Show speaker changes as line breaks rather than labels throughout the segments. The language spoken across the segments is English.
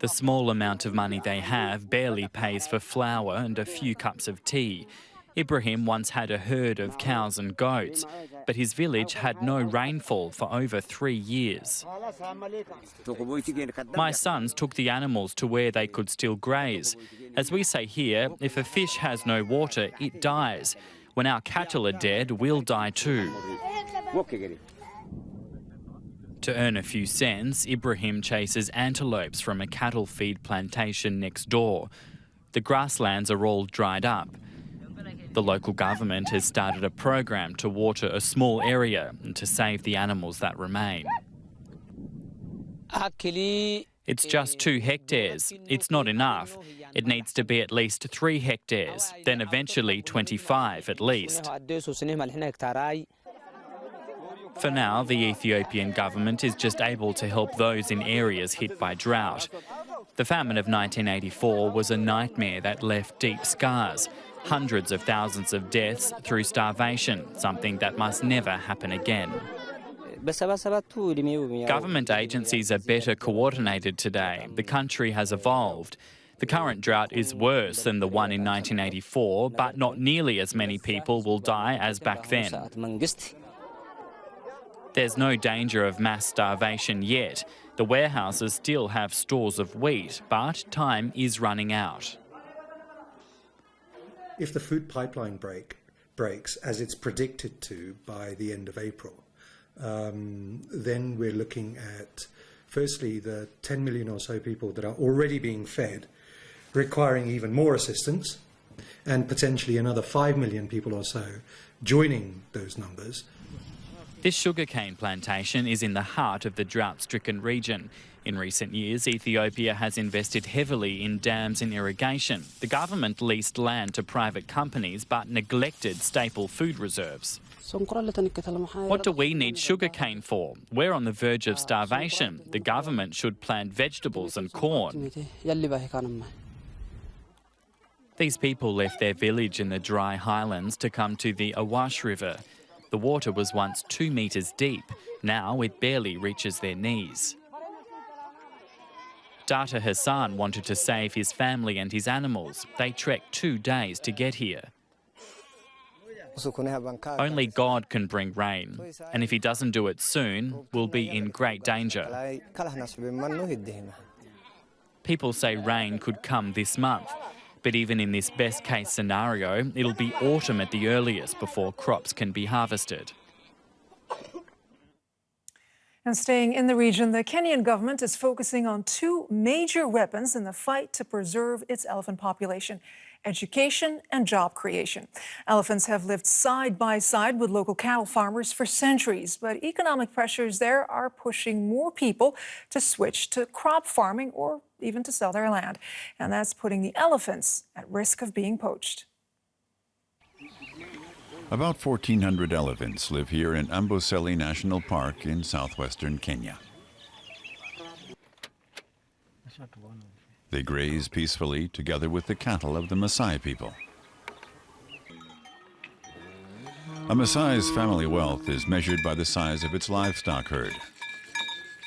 The small amount of money they have barely pays for flour and a few cups of tea. Ibrahim once had a herd of cows and goats, but his village had no rainfall for over 3 years. My sons took the animals to where they could still graze. As we say here, if a fish has no water, it dies. When our cattle are dead, we'll die too. To earn a few cents, Ibrahim chases antelopes from a cattle feed plantation next door. The grasslands are all dried up. The local government has started a program to water a small area and to save the animals that remain. It's just 2 hectares. It's not enough. It needs to be at least 3 hectares, then eventually 25 at least. For now, the Ethiopian government is just able to help those in areas hit by drought. The famine of 1984 was a nightmare that left deep scars. Hundreds of thousands of deaths through starvation, something that must never happen again. Government agencies are better coordinated today. The country has evolved. The current drought is worse than the one in 1984, but not nearly as many people will die as back then. There's no danger of mass starvation yet. The warehouses still have stores of wheat, but time is running out.
If the food pipeline breaks, as it's predicted to by the end of April, then we're looking at, firstly, the 10 million or so people that are already being fed, requiring even more assistance, and potentially another 5 million people or so joining those numbers.
This sugarcane plantation is in the heart of the drought-stricken region. In recent years, Ethiopia has invested heavily in dams and irrigation. The government leased land to private companies but neglected staple food reserves. What do we need sugarcane for? We're on the verge of starvation. The government should plant vegetables and corn. These people left their village in the dry highlands to come to the Awash River. The water was once 2 metres deep. Now it barely reaches their knees. Data Hassan wanted to save his family and his animals. They trekked 2 days to get here. Only God can bring rain, and if he doesn't do it soon, we'll be in great danger. People say rain could come this month, but even in this best-case scenario, it'll be autumn at the earliest before crops can be harvested.
And staying in the region, the Kenyan government is focusing on 2 major weapons in the fight to preserve its elephant population: education and job creation. Elephants have lived side by side with local cattle farmers for centuries, but economic pressures there are pushing more people to switch to crop farming or even to sell their land. And that's putting the elephants at risk of being poached.
About 1,400 elephants live here in Amboseli National Park in southwestern Kenya. They graze peacefully together with the cattle of the Maasai people. A Maasai's family wealth is measured by the size of its livestock herd.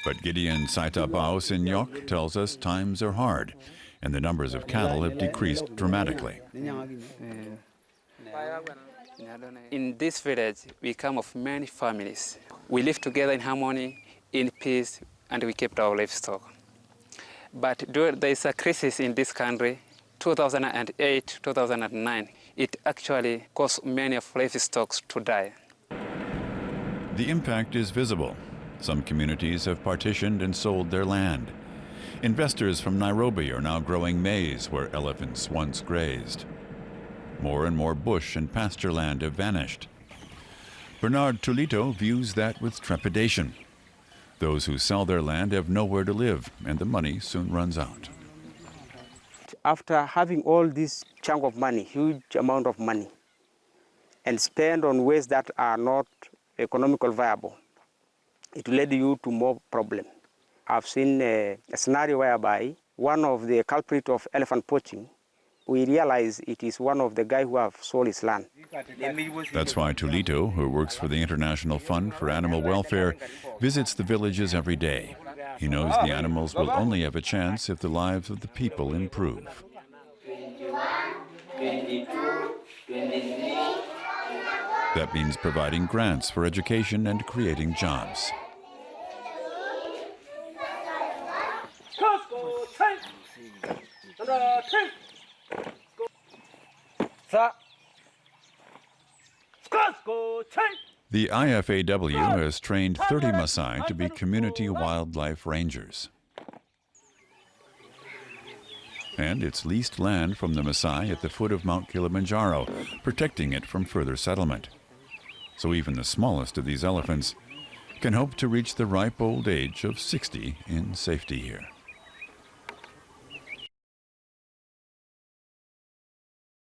But Gideon Saitabao Sinyok tells us times are hard, and the numbers of cattle have decreased dramatically.
In this village, we come of many families. We live together in harmony, in peace, and we kept our livestock. But there is a crisis in this country, 2008, 2009. It actually caused many of livestock to die.
The impact is visible. Some communities have partitioned and sold their land. Investors from Nairobi are now growing maize where elephants once grazed. More and more bush and pasture land have vanished. Bernard Tulito views that with trepidation. Those who sell their land have nowhere to live, and the money soon runs out.
After having all this chunk of money, huge amount of money, and spend on ways that are not economically viable, it led you to more problems. I've seen a scenario whereby one of the culprits of elephant poaching, we realize it is one of the guys who have sold his land.
That's why Tulito, who works for the International Fund for Animal Welfare, visits the villages every day. He knows the animals will only have a chance if the lives of the people improve. That means providing grants for education and creating jobs. The IFAW has trained 30 Maasai to be community wildlife rangers. And it's leased land from the Maasai at the foot of Mount Kilimanjaro, protecting it from further settlement. So even the smallest of these elephants can hope to reach the ripe old age of 60 in safety here.